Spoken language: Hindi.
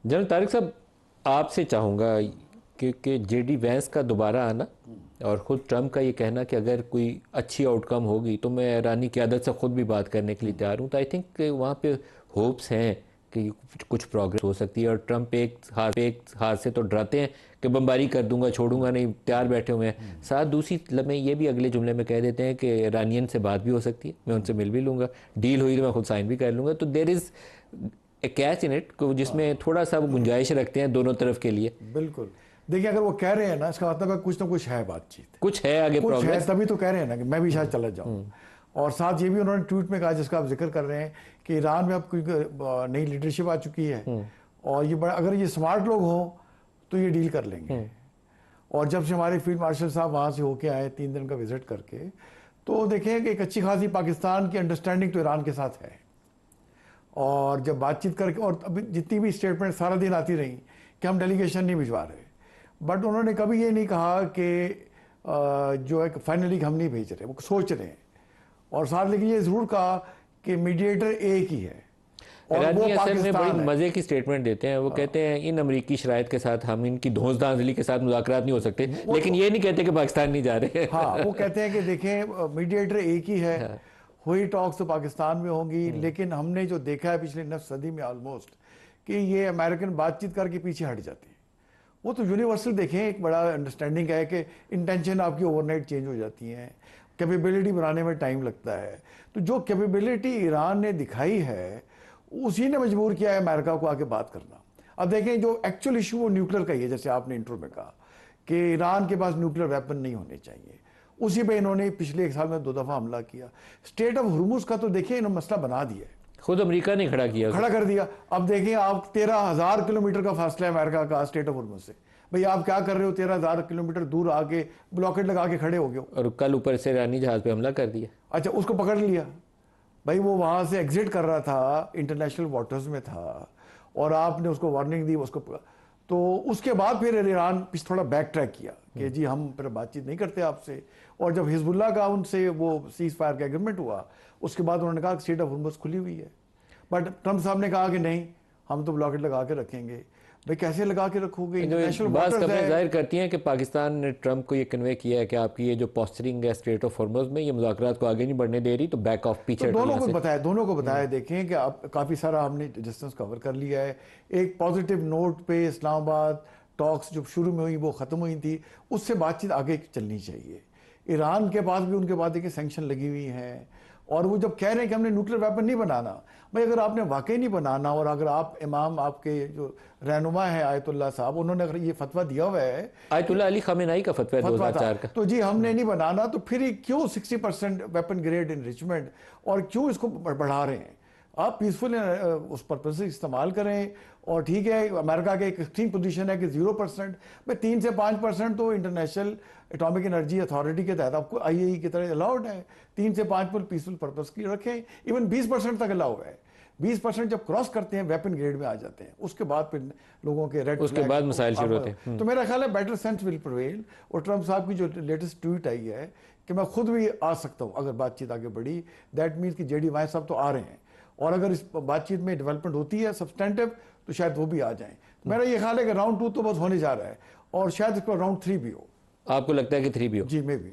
जनरल तारिक साहब, आपसे चाहूँगा क्योंकि जेडी वैंस का दोबारा आना और ख़ुद ट्रंप का ये कहना कि अगर कोई अच्छी आउटकम होगी तो मैं ईरानी क़यादत से ख़ुद भी बात करने के लिए तैयार हूँ, तो आई थिंक वहाँ पे होप्स हैं कि कुछ प्रोग्रेस हो सकती है। और ट्रंप एक हार से तो डराते हैं कि बमबारी कर दूंगा, छोड़ूंगा नहीं, तैयार बैठे हुए हैं। साथ दूसरी लम्हे ये भी अगले जुमले में कह देते हैं कि ईरानियन से बात भी हो सकती है, मैं उनसे मिल भी लूँगा, डील हुई तो मैं खुद साइन भी कर लूँगा। तो there is a catch in it जिसमें थोड़ा सा वो गुंजाइश रखते हैं दोनों तरफ के लिए। बिल्कुल। देखिए, अगर वो कह रहे हैं ना, इसका मतलब है कुछ ना कुछ है, बातचीत कुछ है आगे, कुछ प्रोग्रेस है, तभी तो कह रहे हैं ना कि मैं भी शायद चला जाऊँ। और साथ ये भी उन्होंने ट्वीट में कहा, जिसका आप जिक्र कर रहे हैं, कि ईरान में अब कोई नई लीडरशिप आ चुकी है और ये अगर ये स्मार्ट लोग हों तो ये डील कर लेंगे। और जब से हमारे फील्ड मार्शल साहब वहाँ से होके आए 3 दिन का विजिट करके, तो देखें कि एक अच्छी खासी पाकिस्तान की अंडरस्टैंडिंग तो ईरान के साथ है। और जब बातचीत करके, और अभी जितनी भी स्टेटमेंट सारा दिन आती रही कि हम डेलीगेशन नहीं भिजवा रहे, बट उन्होंने कभी ये नहीं कहा कि जो है फाइनली हम नहीं भेज रहे, वो सोच रहे हैं। और साथ लेकिन ये ज़रूर कहा कि मीडिएटर एक ही है और वो असल में बड़ी पाकिस्तान है। मज़े की स्टेटमेंट देते हैं। वो कहते हैं इन अमरीकी शराइत के साथ हम इनकी धौंस-धांधली के साथ मुज़ाकरात नहीं हो सकते, लेकिन ये नहीं कहते कि पाकिस्तान नहीं जा रहे। हाँ, वो कहते हैं कि देखें मीडिएटर एक ही है। हाँ। हुई टॉक्स तो पाकिस्तान में होंगी, लेकिन हमने जो देखा है पिछले 9 सदी में ऑलमोस्ट, कि ये अमेरिकन बातचीत करके पीछे हट जाते हैं। वो तो यूनिवर्सल देखें, एक बड़ा अंडरस्टैंडिंग है कि इंटेंशन आपकी ओवरनाइट चेंज हो जाती हैं, कैपेबिलिटी बनाने में टाइम लगता है। तो जो कैपेबिलिटी ईरान ने दिखाई है, उसी ने मजबूर किया है अमेरिका को आके बात करना। अब देखें, जो एक्चुअल इशू वो न्यूक्लियर का ही है, जैसे आपने इंट्रो में कहा कि ईरान के पास न्यूक्लियर वेपन नहीं होने चाहिए। उसी पे इन्होंने पिछले 1 साल में 2 दफ़ा हमला किया। स्टेट ऑफ हुर्मुज का तो देखिए इन्होंने मसला बना दिया है, खुद अमेरिका ने खड़ा किया, खड़ा कर दिया। अब देखिए, आप 13,000 किलोमीटर का फासला है अमेरिका का स्टेट ऑफ हुर्मुज से। भाई आप क्या कर रहे हो, 13,000 किलोमीटर दूर आके ब्लॉकेट लगा के खड़े हो गए। और कल ऊपर से ईरानी जहाज पे हमला कर दिया। अच्छा, उसको पकड़ लिया। भाई वो वहां से एग्जिट कर रहा था, इंटरनेशनल वाटर्स में था, और आपने उसको वार्निंग दी, उसको तो उसके बाद फिर ईरान थोड़ा बैक ट्रैक किया कि जी हम फिर बातचीत नहीं करते आपसे। और जब हिजबुल्लाह का उनसे वो सीज फायर का एग्रीमेंट हुआ, उसके बाद उन्होंने कहा कि स्टेट ऑफ हुर्मुज खुली हुई है। बट ट्रंप साहब ने कहा कि नहीं, हम तो ब्लॉकेट लगा के रखेंगे। भाई कैसे लगा के रखोगे, इंटरनेशनल बात वाटर्स है। जाहिर करती हैं कि पाकिस्तान ने ट्रंप को ये कन्वे किया है कि आपकी ये जो पोस्चरिंग है स्ट्रेट ऑफ हॉर्मुज़ में, ये मुज़ाकरात को आगे नहीं बढ़ने दे रही, तो बैक ऑफ पीछे। तो दोनों को बताया देखें कि आप काफ़ी सारा हमने डिस्टेंस कवर कर लिया है। एक पॉजिटिव नोट पे इस्लामाबाद टॉक्स जो शुरू में हुई वो ख़त्म हुई थी, उससे बातचीत आगे चलनी चाहिए। ईरान के पास भी उनके बाद देखिए सैंक्शन लगी हुई हैं, और वो जब कह रहे हैं कि हमने न्यूक्लियर वेपन नहीं बनाना, भाई अगर आपने वाकई नहीं बनाना, और अगर आप इमाम आपके जो रहनुमा है आयतुल्लाह साहब, उन्होंने अगर ये फतवा दिया हुआ है, आयतुल्लाह अली खमेनाई का फतवा है 2004 का, तो जी हमने नहीं बनाना, तो फिर क्यों 60% वेपन ग्रेड इनरिचमेंट, और क्यों इसको बढ़ा रहे हैं? आप पीसफुल उस पर्पज से इस्तेमाल करें। और ठीक है, अमेरिका के एक एक्सट्रीम पोजीशन है कि 0%, भाई 3 से 5% तो इंटरनेशनल एटॉमिक एनर्जी अथॉरिटी के तहत आपको IAEA की तरह अलाउड है। 3 से 5 पर पीसफुल पर्पज की रखें, इवन 20% तक अलाउ है। 20% जब क्रॉस करते हैं वेपन ग्रेड में आ जाते हैं, उसके बाद फिर लोगों के रेड उसके बाद मसाइल शुरू होते हैं। तो मेरा ख्याल है बेटर सेंस विल प्रिवेल। और ट्रंप साहब की जो लेटेस्ट ट्वीट आई है कि मैं खुद भी आ सकता हूं अगर बातचीत आगे बढ़ी, दैट मीन्स कि जेडी वाइस साहब तो आ रहे हैं, और अगर इस बातचीत में डेवलपमेंट होती है सब्सटेंटिव, तो शायद वो भी आ जाएं। मेरा ये ख्याल है कि राउंड 2 तो बस होने जा रहा है, और शायद इसको राउंड 3 भी हो। आपको लगता है कि 3 भी हो? जी, मैं भी।